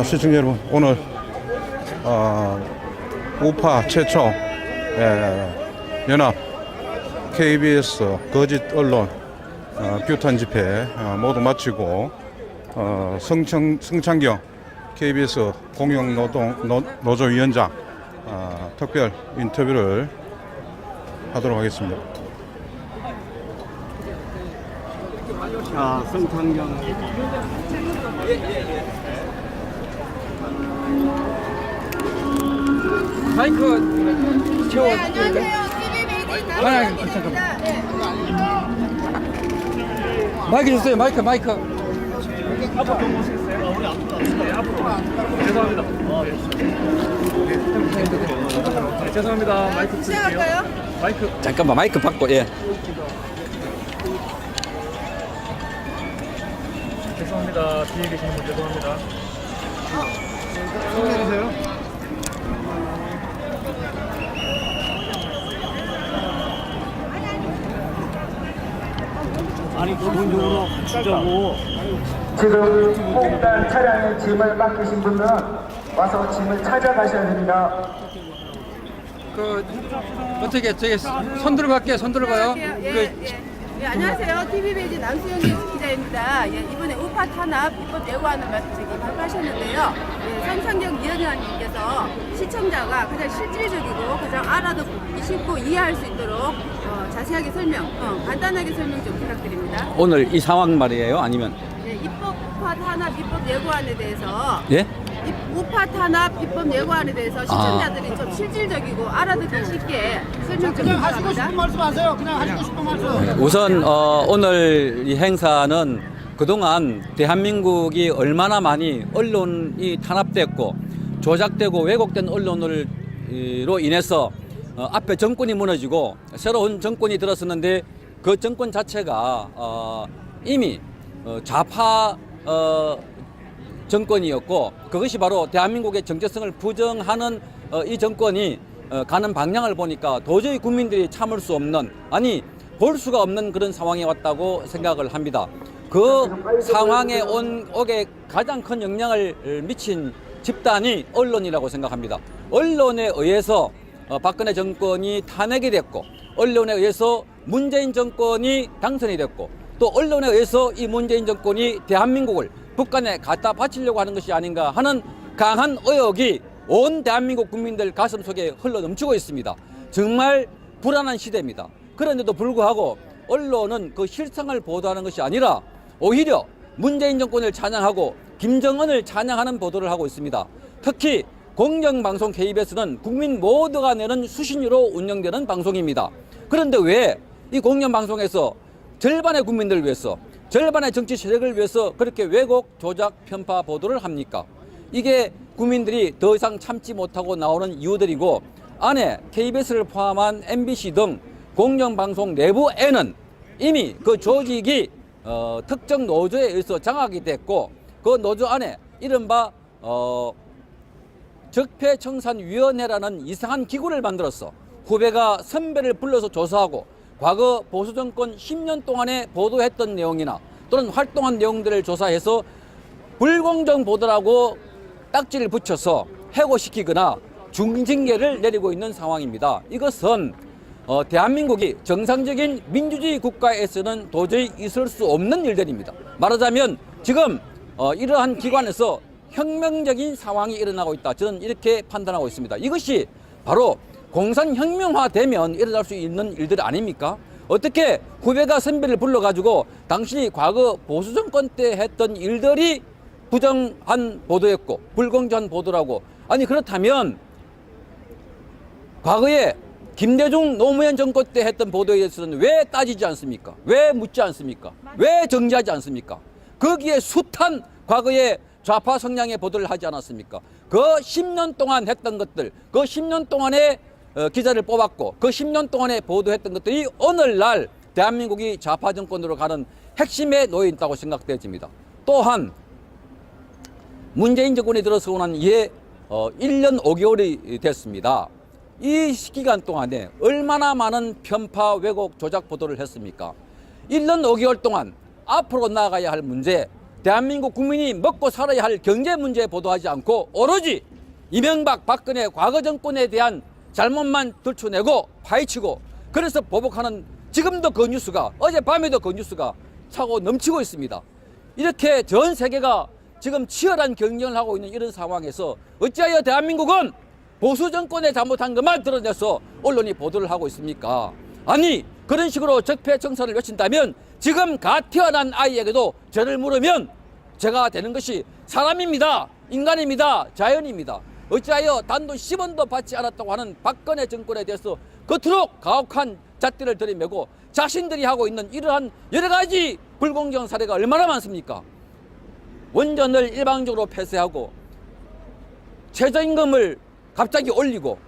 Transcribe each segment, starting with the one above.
시청자 여러분, 오늘 우파 최초 연합 KBS 거짓 언론 규탄 집회 모두 마치고 성창경 KBS 공영노조위원장 특별 인터뷰를 하도록 하겠습니다. 자, 성창경 마이크 채워. 네, 안녕하세요. TV베이지 잠깐만. 네. 마이크 주세요. 마이크. 죄송합니다. 죄송합니다. 마이크 드릴게요. 시작할까요? 마이크. 잠깐만 마이크 받고 예. 죄송합니다. 뒤에 계시는 분 죄송합니다. 아니 기본적으로 주자고 지금 공단 차량에 짐을 맡기신 분은 와서 짐을 찾아가셔야 됩니다. 그 어떻게 저기 손 들고 갈게요. 손 들고 가요. 예, 안녕하세요. TV베이지 남수영 뉴스 기자입니다. 예, 이번에 우파 탄압 입법 예고하는 발표하셨는데요. 예, 성창경 위원장님께서 시청자가 가장 실질적이고 가장 알아듣기 쉽고 이해할 수 있도록 자세하게 간단하게 설명 좀 부탁드립니다. 오늘 이 상황 말이에요. 아니면 예, 우파 탄압 입법 예고안에 대해서 예? 우파 탄압 입법 예고안에 대해서 시청자들이 좀 실질적이고 알아듣기 쉽게 설명 좀 부탁합니다. 말씀하세요. 그냥 하시고 싶은 말씀. 우선 오늘 이 행사는 그동안 대한민국이 얼마나 많이 언론이 탄압됐고 조작되고 왜곡된 언론으로 인해서 앞에 정권이 무너지고 새로운 정권이 들었었는데 그 정권 자체가 이미 좌파 정권이었고 그것이 바로 대한민국의 정체성을 부정하는 이 정권이 가는 방향을 보니까 도저히 국민들이 참을 수 없는 볼 수가 없는 그런 상황에 왔다고 생각을 합니다. 그 상황에 오게 가장 큰 영향을 미친 집단이 언론이라고 생각합니다. 언론에 의해서 박근혜 정권이 탄핵이 됐고 언론에 의해서 문재인 정권이 당선이 됐고 또 언론에 의해서 이 문재인 정권이 대한민국을 북한에 갖다 바치려고 하는 것이 아닌가 하는 강한 의혹이 온 대한민국 국민들 가슴 속에 흘러넘치고 있습니다. 정말 불안한 시대입니다. 그런데도 불구하고 언론은 그 실상을 보도하는 것이 아니라 오히려 문재인 정권을 찬양하고 김정은을 찬양하는 보도를 하고 있습니다. 특히 공영방송 KBS는 국민 모두가 내는 수신료로 운영되는 방송입니다. 그런데 왜 이 공영방송에서 절반의 국민들을 위해서 절반의 정치 세력을 위해서 그렇게 왜곡, 조작, 편파 보도를 합니까? 이게 국민들이 더 이상 참지 못하고 나오는 이유들이고 안에 KBS를 포함한 MBC 등 공영방송 내부에는 이미 그 조직이 특정 노조에 의해서 장악이 됐고 그 노조 안에 이른바 적폐청산위원회라는 이상한 기구를 만들어서 후배가 선배를 불러서 조사하고 과거 보수정권 10년 동안에 보도했던 내용이나 또는 활동한 내용들을 조사해서 불공정 보도라고 딱지를 붙여서 해고시키거나 중징계를 내리고 있는 상황입니다. 이것은 대한민국이 정상적인 민주주의 국가에서는 도저히 있을 수 없는 일들입니다. 말하자면 지금 이러한 기관에서 혁명적인 상황이 일어나고 있다. 저는 이렇게 판단하고 있습니다. 이것이 바로 공산혁명화되면 일어날 수 있는 일들 아닙니까? 어떻게 후배가 선배를 불러가지고 당신이 과거 보수정권 때 했던 일들이 부정한 보도였고 불공정한 보도라고 그렇다면 과거에 김대중 노무현 정권 때 했던 보도에 대해서는 왜 따지지 않습니까? 왜 묻지 않습니까? 왜 정지하지 않습니까? 거기에 숱한 과거에 좌파 성향의 보도를 하지 않았습니까? 그 10년 동안 했던 것들, 그 10년 동안에 기자를 뽑았고 그 10년 동안에 보도했던 것들이 오늘날 대한민국이 좌파 정권으로 가는 핵심에 놓여 있다고 생각되어집니다. 또한 문재인 정권이 들어서고는 이에 1년 5개월이 됐습니다. 이 기간 동안에 얼마나 많은 편파, 왜곡, 조작 보도를 했습니까? 1년 5개월 동안 앞으로 나아가야 할 문제, 대한민국 국민이 먹고 살아야 할 경제 문제 보도하지 않고 오로지 이명박 박근혜 과거 정권에 대한 잘못만 들춰내고 파헤치고 그래서 보복하는 지금도 그 뉴스가 어젯밤에도 그 뉴스가 차고 넘치고 있습니다. 이렇게 전 세계가 지금 치열한 경쟁을 하고 있는 이런 상황에서 어찌하여 대한민국은 보수 정권의 잘못한 것만 드러내서 언론이 보도를 하고 있습니까? 아니 그런 식으로 적폐청산을 외친다면 지금 갓 태어난 아이에게도 저를 물으면 제가 되는 것이 사람입니다. 인간입니다. 자연입니다. 어찌하여 단돈 10원도 받지 않았다고 하는 박근혜 정권에 대해서 겉으로 가혹한 잣대를 들이매고 자신들이 하고 있는 이러한 여러 가지 불공정 사례가 얼마나 많습니까? 원전을 일방적으로 폐쇄하고 최저임금을 갑자기 올리고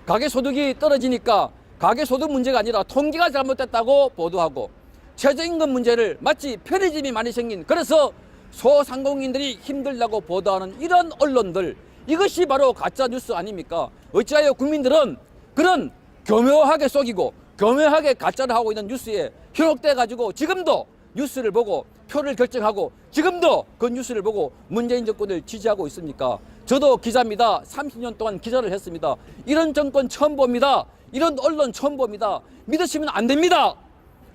가계소득이 떨어지니까 가계소득 문제가 아니라 통계가 잘못됐다고 보도하고 최저임금 문제를 마치 편의점이 많이 생긴 그래서 소상공인들이 힘들다고 보도하는 이런 언론들 이것이 바로 가짜뉴스 아닙니까? 어찌하여 국민들은 그런 교묘하게 속이고 교묘하게 가짜를 하고 있는 뉴스에 현혹돼 가지고 지금도 뉴스를 보고 표를 결정하고 지금도 그 뉴스를 보고 문재인 정권을 지지하고 있습니까? 저도 기자입니다. 30년 동안 기자를 했습니다. 이런 정권 처음 봅니다. 이런 언론 처음 봅니다. 믿으시면 안 됩니다.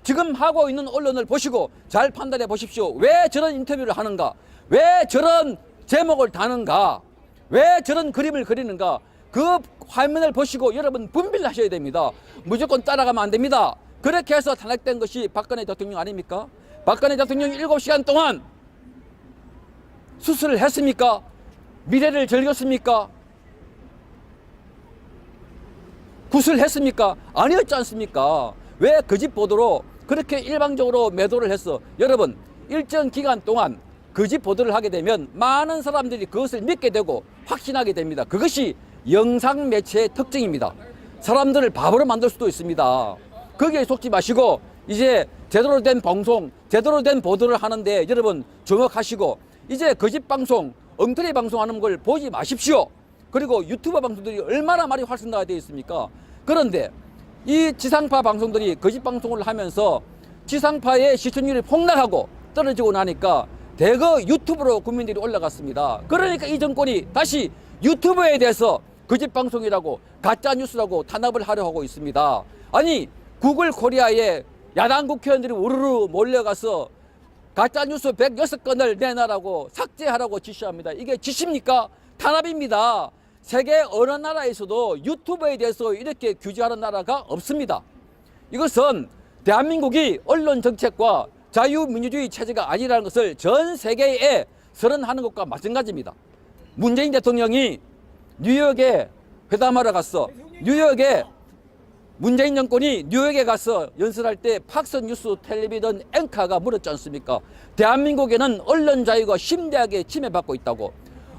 지금 하고 있는 언론을 보시고 잘 판단해 보십시오. 왜 저런 인터뷰를 하는가? 왜 저런 제목을 다는가? 왜 저런 그림을 그리는가? 그 화면을 보시고 여러분 분별하셔야 됩니다. 무조건 따라가면 안 됩니다. 그렇게 해서 탄핵된 것이 박근혜 대통령 아닙니까? 박근혜 대통령이 7시간 동안 수술을 했습니까? 미래를 즐겼습니까? 구술했습니까? 아니었지 않습니까? 왜 거짓 보도로 그렇게 일방적으로 매도를 했어? 여러분 일정 기간 동안 거짓 보도를 하게 되면 많은 사람들이 그것을 믿게 되고 확신하게 됩니다. 그것이 영상 매체의 특징입니다. 사람들을 바보로 만들 수도 있습니다. 거기에 속지 마시고 이제 제대로 된 방송, 제대로 된 보도를 하는데 여러분 주목하시고 이제 거짓 방송, 엉터리 방송하는 걸 보지 마십시오. 그리고 유튜버 방송들이 얼마나 많이 활성화가 되어 있습니까? 그런데 이 지상파 방송들이 거짓 방송을 하면서 지상파의 시청률이 폭락하고 떨어지고 나니까 대거 유튜브로 국민들이 올라갔습니다. 그러니까 이 정권이 다시 유튜브에 대해서 거짓 방송이라고 가짜 뉴스라고 탄압을 하려 하고 있습니다. 아니 구글 코리아에 야당 국회의원들이 우르르 몰려가서 가짜 뉴스 106건을 내놔라고 삭제하라고 지시합니다. 이게 지시입니까? 탄압입니다. 세계 어느 나라에서도 유튜브에 대해서 이렇게 규제하는 나라가 없습니다. 이것은 대한민국이 언론 정책과 자유민주주의 체제가 아니라는 것을 전 세계에 선언하는 것과 마찬가지입니다. 문재인 대통령이 뉴욕에 회담하러 갔어. 뉴욕에 문재인 정권이 뉴욕에 가서 연설할 때 팍스뉴스 텔레비전 앵커가 물었지 않습니까? 대한민국에는 언론 자유가 심대하게 침해받고 있다고.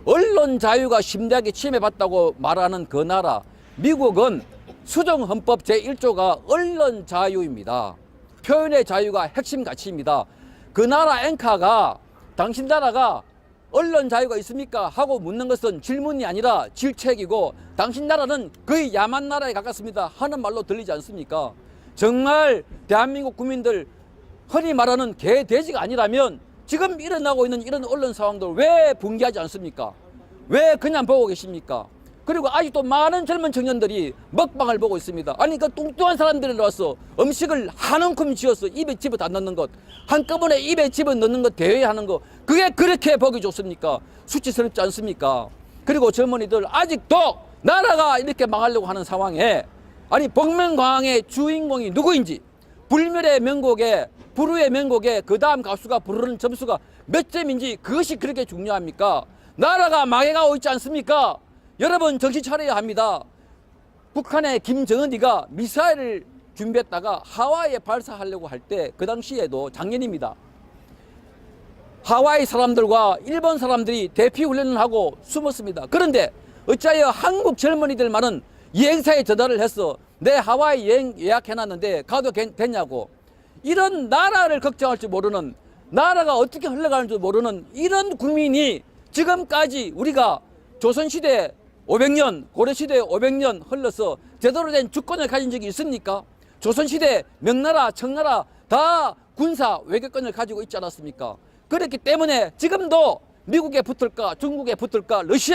언론 자유가 심대하게 침해받다고 말하는 그 나라 미국은 수정헌법 제1조가 언론 자유입니다. 표현의 자유가 핵심 가치입니다. 그 나라 앵커가 당신 나라가 언론 자유가 있습니까? 하고 묻는 것은 질문이 아니라 질책이고 당신 나라는 거의 야만 나라에 가깝습니다 하는 말로 들리지 않습니까? 정말 대한민국 국민들 흔히 말하는 개돼지가 아니라면 지금 일어나고 있는 이런 언론 상황들 왜 붕괴하지 않습니까? 왜 그냥 보고 계십니까? 그리고 아직도 많은 젊은 청년들이 먹방을 보고 있습니다. 아니 그 뚱뚱한 사람들이 나와서 음식을 한 움큼 쥐어서 입에 집어 다 넣는 것, 한꺼번에 입에 집어 넣는 것 대회하는 것, 그게 그렇게 보기 좋습니까? 수치스럽지 않습니까? 그리고 젊은이들 아직도 나라가 이렇게 망하려고 하는 상황에 아니 복면가왕의 주인공이 누구인지 불멸의 명곡에 불후의 명곡에 그 다음 가수가 부르는 점수가 몇 점인지 그것이 그렇게 중요합니까? 나라가 망해가고 있지 않습니까? 여러분 정신 차려야 합니다. 북한의 김정은이가 미사일을 준비했다가 하와이에 발사하려고 할 때 그 당시에도 작년입니다. 하와이 사람들과 일본 사람들이 대피 훈련을 하고 숨었습니다. 그런데 어찌하여 한국 젊은이들만은 여행사에 전화를 해서 내 하와이 여행 예약해놨는데 가도 됐냐고. 이런 나라를 걱정할 줄 모르는 나라가 어떻게 흘러가는 줄 모르는 이런 국민이 지금까지 우리가 조선시대 500년, 고려시대 500년 흘러서 제대로 된 주권을 가진 적이 있습니까? 조선시대 명나라, 청나라 다 군사 외교권을 가지고 있지 않았습니까? 그렇기 때문에 지금도 미국에 붙을까 중국에 붙을까 러시아